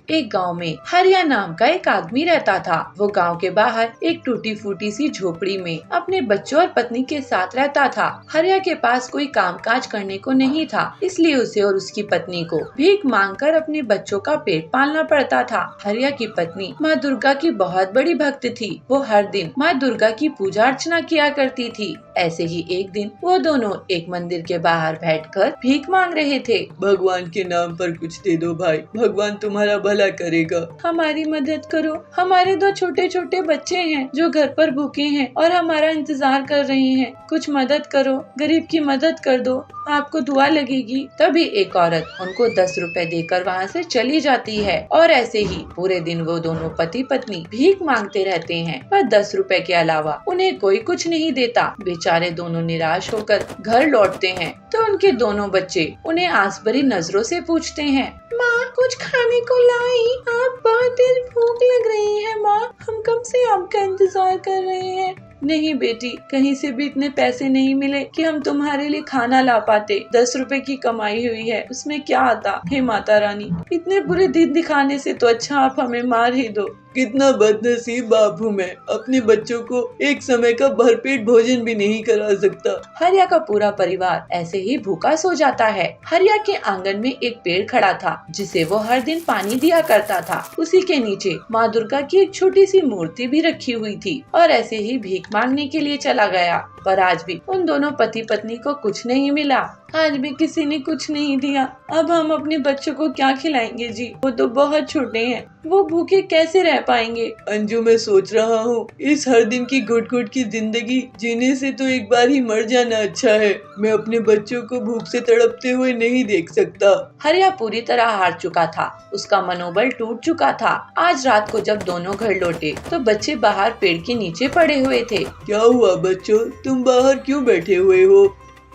एक गांव में हरिया नाम का एक आदमी रहता था। वो गांव के बाहर एक टूटी फूटी सी झोपड़ी में अपने बच्चों और पत्नी के साथ रहता था। हरिया के पास कोई कामकाज करने को नहीं था, इसलिए उसे और उसकी पत्नी को भीख मांगकर अपने बच्चों का पेट पालना पड़ता था। हरिया की पत्नी माँ दुर्गा की बहुत बड़ी भक्त थी। वो हर दिन माँ दुर्गा की पूजा अर्चना किया करती थी। ऐसे ही एक दिन वो दोनों एक मंदिर के बाहर बैठकर भीख मांग रहे थे। भगवान के नाम पर कुछ दे दो भाई, भगवान तुम्हारा भला करेगा। हमारी मदद करो, हमारे दो छोटे छोटे बच्चे हैं जो घर पर भूखे हैं और हमारा इंतजार कर रहे हैं। कुछ मदद करो, गरीब की मदद कर दो, आपको दुआ लगेगी। तभी एक औरत उनको 10 रुपए देकर वहाँ से चली जाती है और ऐसे ही पूरे दिन वो दोनों पति पत्नी भीख मांगते रहते हैं, पर 10 रुपए के अलावा उन्हें कोई कुछ नहीं देता। बेचारे दोनों निराश होकर घर लौटते हैं तो उनके दोनों बच्चे उन्हें आस भरी नजरों से पूछते हैं, माँ कुछ खाने को लाई? आप बहुत तेज भूख लग रही है माँ, हम कब से आपका इंतजार कर रहे हैं। नहीं बेटी, कहीं से भी इतने पैसे नहीं मिले कि हम तुम्हारे लिए खाना ला पाते। 10 रुपए की कमाई हुई है, उसमें क्या आता। हे माता रानी, इतने बुरे दिन दिखाने से तो अच्छा आप हमें मार ही दो। कितना बदनसीब बाप हूँ मैं, अपने बच्चों को एक समय का भरपेट भोजन भी नहीं करा सकता। हरिया का पूरा परिवार ऐसे ही भूखा सो जाता है। हरिया के आंगन में एक पेड़ खड़ा था जिसे वो हर दिन पानी दिया करता था। उसी के नीचे माँ दुर्गा की एक छोटी सी मूर्ति भी रखी हुई थी और ऐसे ही भीख मांगने के लिए चला गया। पर आज भी उन दोनों पति पत्नी को कुछ नहीं मिला। आज भी किसी ने कुछ नहीं दिया। अब हम अपने बच्चों को क्या खिलाएंगे जी, वो तो बहुत छोटे हैं, वो भूखे कैसे रह पाएंगे। अंजू, मैं सोच रहा हूँ इस हर दिन की घुट घुट की जिंदगी जीने से तो एक बार ही मर जाना अच्छा है। मैं अपने बच्चों को भूख से तड़पते हुए नहीं देख सकता। हरिया पूरी तरह हार चुका था, उसका मनोबल टूट चुका था। आज रात को जब दोनों घर लौटे तो बच्चे बाहर पेड़ के नीचे पड़े हुए थे। क्या हुआ बच्चों, तुम बाहर क्यों बैठे हुए हो?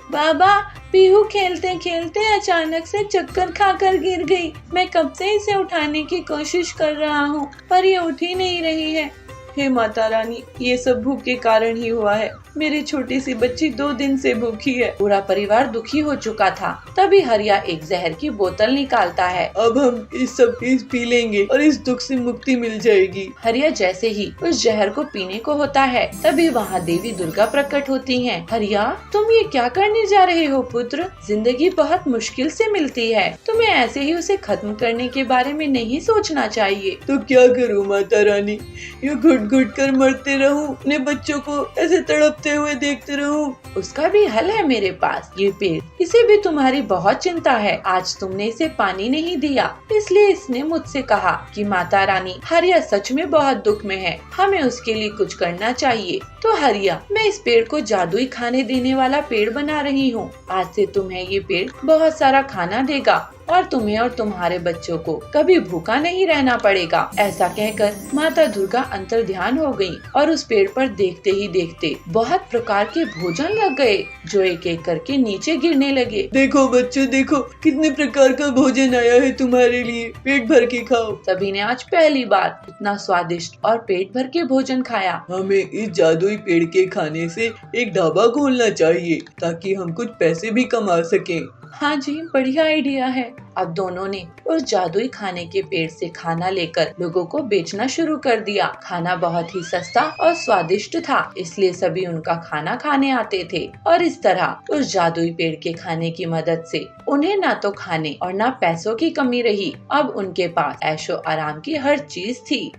बाबा, पीहू खेलते खेलते अचानक से चक्कर खाकर गिर गई। मैं कब से इसे उठाने की कोशिश कर रहा हूँ पर ये उठ ही नहीं रही है। हे माता रानी, ये सब भूख के कारण ही हुआ है। मेरी छोटी सी बच्ची 2 दिन से भूखी है। पूरा परिवार दुखी हो चुका था। तभी हरिया एक जहर की बोतल निकालता है। अब हम इस सब पी लेंगे और इस दुख से मुक्ति मिल जाएगी। हरिया जैसे ही उस जहर को पीने को होता है तभी वहाँ देवी दुर्गा प्रकट होती हैं। हरिया, तुम ये क्या करने जा रहे हो पुत्र? जिंदगी बहुत मुश्किल से मिलती है, तुम्हें ऐसे ही उसे खत्म करने के बारे में नहीं सोचना चाहिए। तो क्या करूँ माता रानी, ये घुट घुट कर मरते रहूं, अपने बच्चों को ऐसे तड़पते हुए देखते रहूं? उसका भी हल है मेरे पास। ये पेड़, इसे भी तुम्हारी बहुत चिंता है। आज तुमने इसे पानी नहीं दिया, इसलिए इसने मुझसे कहा कि माता रानी, हरिया सच में बहुत दुख में है, हमें उसके लिए कुछ करना चाहिए। तो हरिया, मैं इस पेड़ को जादुई खाने देने वाला पेड़ बना रही हूँ। आज से तुम्हें ये पेड़ बहुत सारा खाना देगा और तुम्हें और तुम्हारे बच्चों को कभी भूखा नहीं रहना पड़ेगा। ऐसा कहकर माता दुर्गा अंतर ध्यान हो गयी और उस पेड़ पर देखते ही देखते बहुत प्रकार के भोजन लग गए जो एक एक करके नीचे गिरने लगे। देखो बच्चों, देखो कितने प्रकार का भोजन आया है तुम्हारे लिए, पेट भर के खाओ। सभी ने आज पहली बार इतना स्वादिष्ट और पेट भर के भोजन खाया। हमें इस जादुई पेड़ के खाने से एक ढाबा खोलना चाहिए ताकि हम कुछ पैसे भी कमा सकें। हाँ जी, बढ़िया आइडिया है। अब दोनों ने उस जादुई खाने के पेड़ से खाना लेकर लोगों को बेचना शुरू कर दिया। खाना बहुत ही सस्ता और स्वादिष्ट था, इसलिए सभी उनका खाना खाने आते थे और इस तरह उस जादुई पेड़ के खाने की मदद से उन्हें ना तो खाने और ना पैसों की कमी रही। अब उनके पास ऐशो आराम की हर चीज थी।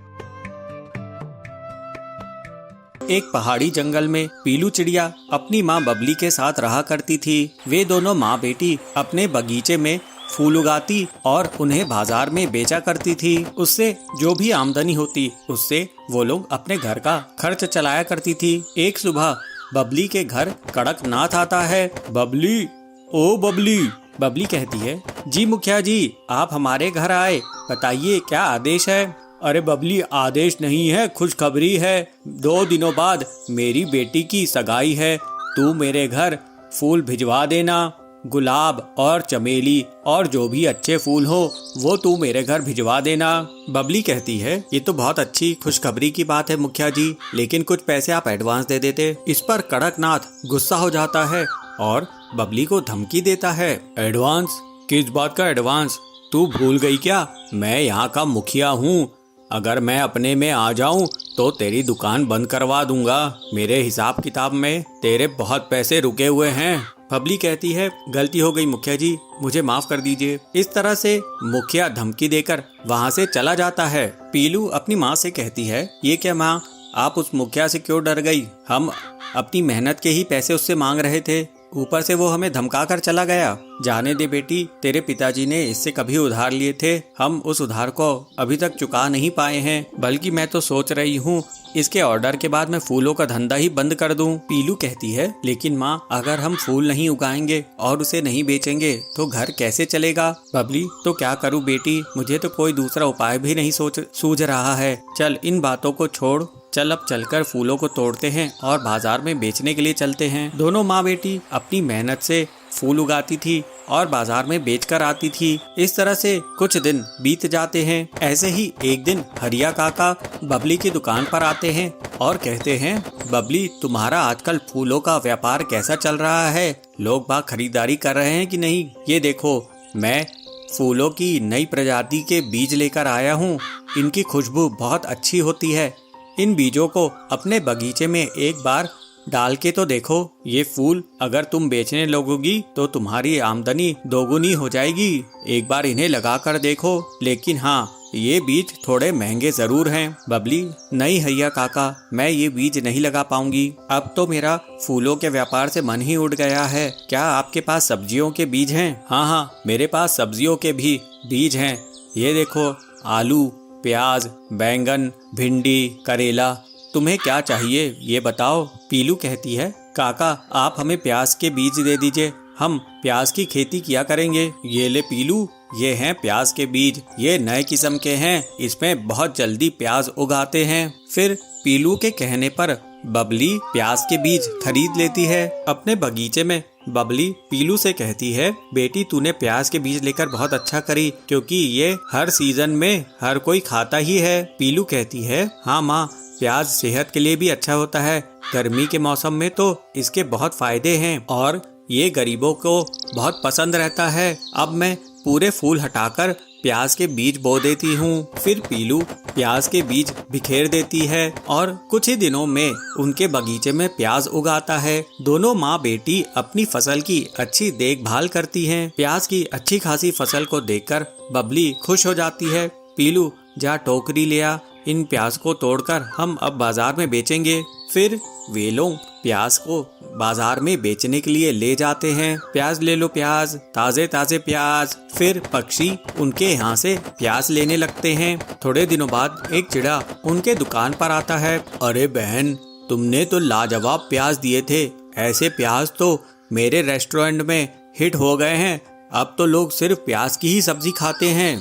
एक पहाड़ी जंगल में पीलू चिड़िया अपनी माँ बबली के साथ रहा करती थी। वे दोनों माँ बेटी अपने बगीचे में फूल उगाती और उन्हें बाजार में बेचा करती थी। उससे जो भी आमदनी होती उससे वो लोग अपने घर का खर्च चलाया करती थी। एक सुबह बबली के घर कड़कनाथ आता है। बबली, ओ बबली। बबली कहती है, जी मुखिया जी, आप हमारे घर आए, बताइए क्या आदेश है? अरे बबली, आदेश नहीं है, खुशखबरी है। 2 दिनों बाद मेरी बेटी की सगाई है। तू मेरे घर फूल भिजवा देना, गुलाब और चमेली और जो भी अच्छे फूल हो वो तू मेरे घर भिजवा देना। बबली कहती है, ये तो बहुत अच्छी खुशखबरी की बात है मुखिया जी, लेकिन कुछ पैसे आप एडवांस दे देते। इस पर कड़कनाथ गुस्सा हो जाता है और बबली को धमकी देता है। एडवांस? किस बात का एडवांस? तू भूल गई क्या? मैं यहाँ का मुखिया हूँ। अगर मैं अपने में आ जाऊं तो तेरी दुकान बंद करवा दूंगा। मेरे हिसाब किताब में तेरे बहुत पैसे रुके हुए हैं। बबली कहती है, गलती हो गई मुखिया जी, मुझे माफ कर दीजिए। इस तरह से मुखिया धमकी देकर वहाँ से चला जाता है। पीलू अपनी माँ से कहती है, ये क्या माँ, आप उस मुखिया से क्यों डर गई? हम अपनी मेहनत के ही पैसे उससे मांग रहे थे, ऊपर से वो हमें धमका कर चला गया। जाने दे बेटी, तेरे पिताजी ने इससे कभी उधार लिए थे, हम उस उधार को अभी तक चुका नहीं पाए हैं। बल्कि मैं तो सोच रही हूँ इसके ऑर्डर के बाद मैं फूलों का धंधा ही बंद कर दूं। पीलू कहती है, लेकिन माँ, अगर हम फूल नहीं उगाएंगे और उसे नहीं बेचेंगे तो घर कैसे चलेगा? बबली, तो क्या करूँ बेटी, मुझे तो कोई दूसरा उपाय भी नहीं सूझ रहा है। चल इन बातों को छोड़, चल अब चलकर फूलों को तोड़ते हैं और बाजार में बेचने के लिए चलते हैं। दोनों माँ बेटी अपनी मेहनत से फूल उगाती थी और बाजार में बेचकर आती थी। इस तरह से कुछ दिन बीत जाते हैं। ऐसे ही एक दिन हरिया काका बबली की दुकान पर आते हैं और कहते हैं, बबली, तुम्हारा आजकल फूलों का व्यापार कैसा चल रहा है? लोग बाग खरीदारी कर रहे हैं कि नहीं? ये देखो, मैं फूलों की नई प्रजाति के बीज लेकर आया हूँ। इनकी खुशबू बहुत अच्छी होती है। इन बीजों को अपने बगीचे में एक बार डाल के तो देखो। ये फूल अगर तुम बेचने लगोगी तो तुम्हारी आमदनी दोगुनी हो जाएगी। एक बार इन्हें लगा कर देखो। लेकिन हाँ, ये बीज थोड़े महंगे जरूर हैं। बबली, नहीं हरिया काका, मैं ये बीज नहीं लगा पाऊंगी। अब तो मेरा फूलों के व्यापार से मन ही उड़ गया है। क्या आपके पास सब्जियों के बीज हैं? हाँ, मेरे पास सब्जियों के भी बीज हैं। ये देखो, आलू, प्याज, बैंगन, भिंडी, करेला। तुम्हें क्या चाहिए ये बताओ। पीलू कहती है, काका, आप हमें प्याज के बीज दे दीजिए, हम प्याज की खेती किया करेंगे। ये ले पीलू, ये हैं प्याज के बीज। ये नए किस्म के हैं, इसमें बहुत जल्दी प्याज उगाते हैं। फिर पीलू के कहने पर बबली प्याज के बीज खरीद लेती है। अपने बगीचे में बबली पीलू से कहती है, बेटी, तूने प्याज के बीज लेकर बहुत अच्छा करी, क्योंकि ये हर सीजन में हर कोई खाता ही है। पीलू कहती है, हाँ माँ, प्याज सेहत के लिए भी अच्छा होता है। गर्मी के मौसम में तो इसके बहुत फायदे हैं और ये गरीबों को बहुत पसंद रहता है। अब मैं पूरे फूल हटाकर प्याज के बीज बो देती हूँ। फिर पीलू प्याज के बीज बिखेर देती है और कुछ ही दिनों में उनके बगीचे में प्याज उगाता है। दोनों माँ बेटी अपनी फसल की अच्छी देखभाल करती हैं। प्याज की अच्छी खासी फसल को देखकर बबली खुश हो जाती है। पीलू, जा टोकरी ले आ, इन प्याज को तोड़कर हम अब बाजार में बेचेंगे। फिर वे लोग प्याज को बाजार में बेचने के लिए ले जाते हैं। प्याज ले लो, प्याज, ताजे ताजे प्याज। फिर पक्षी उनके यहाँ से प्याज लेने लगते हैं। थोड़े दिनों बाद एक चिड़ा उनके दुकान पर आता है। अरे बहन, तुमने तो लाजवाब प्याज दिए थे। ऐसे प्याज तो मेरे रेस्टोरेंट में हिट हो गए हैं। अब तो लोग सिर्फ प्याज की ही सब्जी खाते हैं।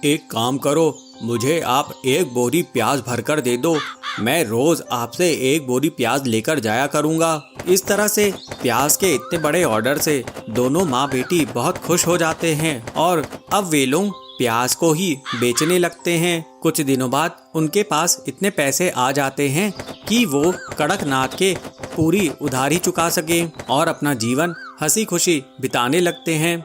एक काम करो, मुझे आप एक बोरी प्याज भरकर दे दो। मैं रोज आपसे एक बोरी प्याज लेकर जाया करूंगा। इस तरह से प्याज के इतने बड़े ऑर्डर से दोनों माँ बेटी बहुत खुश हो जाते हैं और अब वे लोग प्याज को ही बेचने लगते हैं। कुछ दिनों बाद उनके पास इतने पैसे आ जाते हैं कि वो कड़कनाथ के पूरी उधारी चुका सके और अपना जीवन हंसी खुशी बिताने लगते हैं।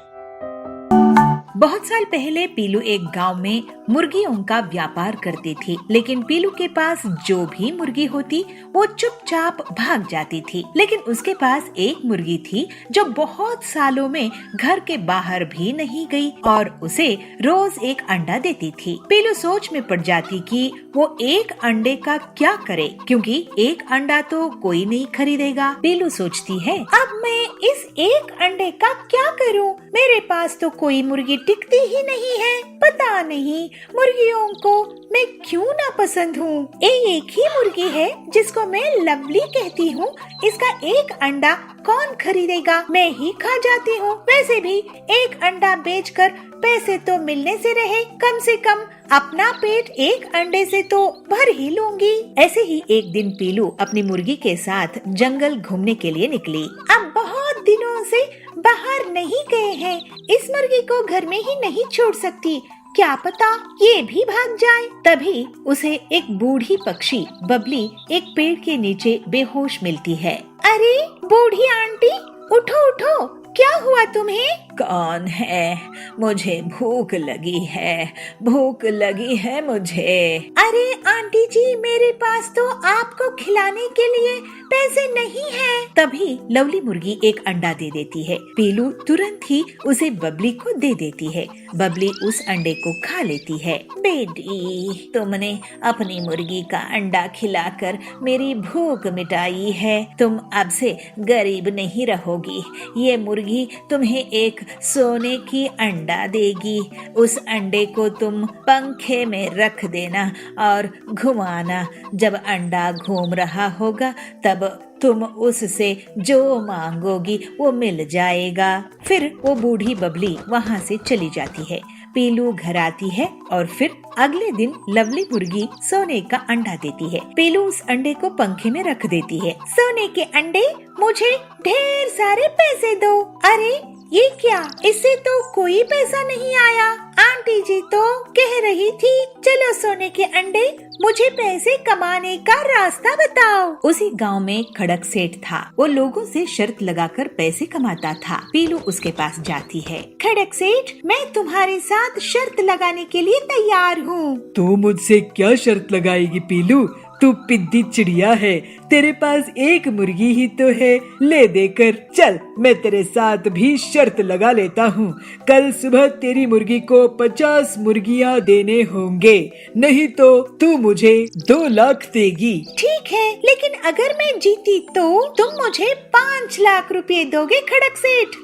बहुत साल पहले पीलू एक गांव में मुर्गियों का व्यापार करती थी, लेकिन पीलू के पास जो भी मुर्गी होती वो चुपचाप भाग जाती थी। लेकिन उसके पास एक मुर्गी थी जो बहुत सालों में घर के बाहर भी नहीं गई और उसे रोज एक अंडा देती थी। पीलू सोच में पड़ जाती कि वो एक अंडे का क्या करे, क्योंकि एक अंडा तो कोई नहीं खरीदेगा। पीलू सोचती है, अब मैं इस एक अंडे का क्या करूं? मेरे पास तो कोई मुर्गी टिकती ही नहीं है। पता नहीं मुर्गियों को मैं क्यों ना पसंद हूँ। एक ही मुर्गी है जिसको मैं लवली कहती हूँ। इसका एक अंडा कौन खरीदेगा? मैं ही खा जाती हूँ। वैसे भी एक अंडा बेचकर पैसे तो मिलने से रहे, कम से कम अपना पेट एक अंडे से तो भर ही लूंगी। ऐसे ही एक दिन पीलू अपनी मुर्गी के साथ जंगल घूमने के लिए निकली। अब बहुत दिनों से बाहर नहीं गए हैं। इस मुर्गी को घर में ही नहीं छोड़ सकती, क्या पता ये भी भाग जाए। तभी उसे एक बूढ़ी पक्षी बबली एक पेड़ के नीचे बेहोश मिलती है। अरे बूढ़ी आंटी, उठो उठो, क्या हुआ तुम्हें? कौन है? मुझे भूख लगी है, भूख लगी है मुझे। अरे आंटी जी, मेरे पास तो आपको खिलाने के लिए पैसे नहीं हैं। तभी लवली मुर्गी एक अंडा दे देती है। पीलू तुरंत ही उसे बबली को दे देती है। बबली उस अंडे को खा लेती है। बेटी, तुमने अपनी मुर्गी का अंडा खिलाकर मेरी भूख मिटाई है। तुम अब से गरीब नहीं रहोगी। ये मुर्गी तुम्हें एक सोने की अंडा देगी। उस अंडे को तुम पंखे में रख देना और घुमाना। जब अंडा घूम रहा होगा तब तुम उससे जो मांगोगी वो मिल जाएगा। फिर वो बूढ़ी बबली वहाँ से चली जाती है। पीलू घर आती है और फिर अगले दिन लवली मुर्गी सोने का अंडा देती है। पीलू उस अंडे को पंखे में रख देती है। सोने के अंडे, मुझे ढेर सारे पैसे दो। अरे ये क्या, इससे तो कोई पैसा नहीं आया। आंटी जी तो कह रही थी चलो सोने के अंडे, मुझे पैसे कमाने का रास्ता बताओ। उसी गांव में खड़क सेठ था। वो लोगों से शर्त लगाकर पैसे कमाता था। पीलू उसके पास जाती है। खड़क सेठ, मैं तुम्हारे साथ शर्त लगाने के लिए तैयार हूँ। तू मुझसे क्या शर्त लगाएगी पीलू? तू पिद्दी चिड़िया है, तेरे पास एक मुर्गी ही तो है, ले देकर चल। मैं तेरे साथ भी शर्त लगा लेता हूँ। कल सुबह तेरी मुर्गी को 50 मुर्गियाँ देने होंगे, नहीं तो तू मुझे 2 लाख देगी। ठीक है, लेकिन अगर मैं जीती तो तुम मुझे 5 लाख रुपए दोगे खड़क सेठ।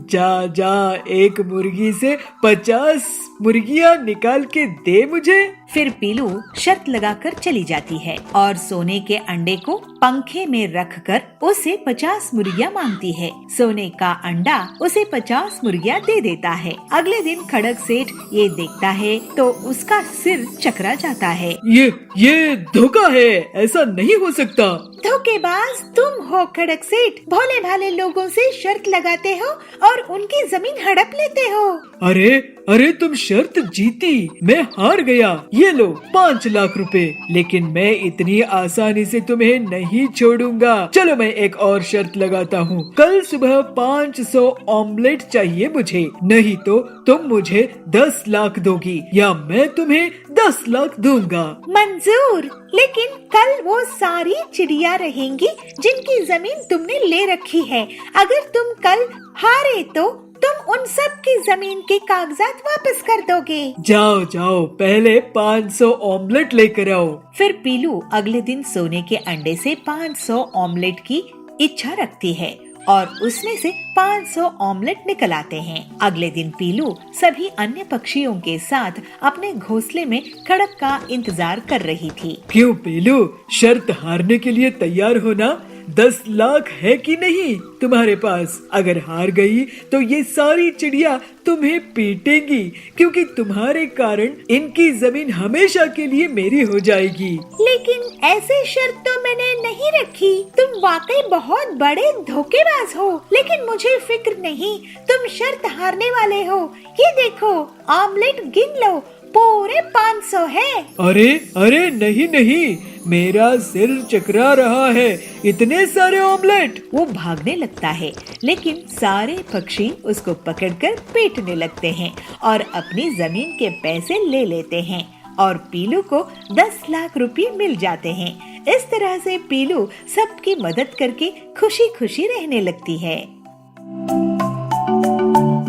जा जा, एक मुर्गी से 50 मुर्गियाँ निकाल के दे मुझे। फिर पीलू शर्त लगाकर चली जाती है और सोने के अंडे को पंखे में रखकर उसे 50 मुर्गियाँ मांगती है। सोने का अंडा उसे 50 मुर्गियाँ दे देता है। अगले दिन खड़क सेठ ये देखता है तो उसका सिर चकरा जाता है। ये धोखा है, ऐसा नहीं हो सकता। धोखेबाज तुम हो खड़क सेठ। भोले भाले लोगों से शर्त लगाते हो और उनकी जमीन हड़प लेते हो। अरे तुम शर्त जीती, मैं हार गया। ये लो 5 लाख रुपए, लेकिन मैं इतनी आसानी से तुम्हें नहीं छोड़ूंगा। चलो मैं एक और शर्त लगाता हूँ। कल सुबह 500 ऑमलेट चाहिए मुझे, नहीं तो तुम मुझे 10 लाख दोगी या मैं तुम्हें 10 लाख दूंगा। मंजूर, लेकिन कल वो सारी चिड़िया रहेंगी जिनकी जमीन तुमने ले रखी है। अगर तुम कल हारे तो तुम उन सब की जमीन के कागजात वापस कर दोगे। जाओ जाओ, पहले 500 ऑमलेट लेकर आओ। फिर पीलू अगले दिन सोने के अंडे से 500 ऑमलेट की इच्छा रखती है और उसमें से 500 ऑमलेट निकल आते हैं। अगले दिन पीलू सभी अन्य पक्षियों के साथ अपने घोंसले में खड़क का इंतजार कर रही थी। क्यों पीलू, शर्त हारने के लिए तैयार हो ना? 10 लाख है कि नहीं तुम्हारे पास? अगर हार गई तो ये सारी चिड़िया तुम्हें पीटेंगी, क्योंकि तुम्हारे कारण इनकी जमीन हमेशा के लिए मेरी हो जाएगी। लेकिन ऐसी शर्त तो मैंने नहीं रखी। तुम वाकई बहुत बड़े धोखेबाज हो। लेकिन मुझे फिक्र नहीं, तुम शर्त हारने वाले हो। ये देखो, ऑमलेट गिन लो, पूरे 500 है। अरे नहीं, मेरा सिर चकरा रहा है, इतने सारे ऑमलेट। वो भागने लगता है, लेकिन सारे पक्षी उसको पकड़कर पीटने लगते हैं और अपनी जमीन के पैसे ले लेते हैं और पीलू को 10 लाख रुपए मिल जाते हैं। इस तरह से पीलू सबकी मदद करके खुशी खुशी रहने लगती है।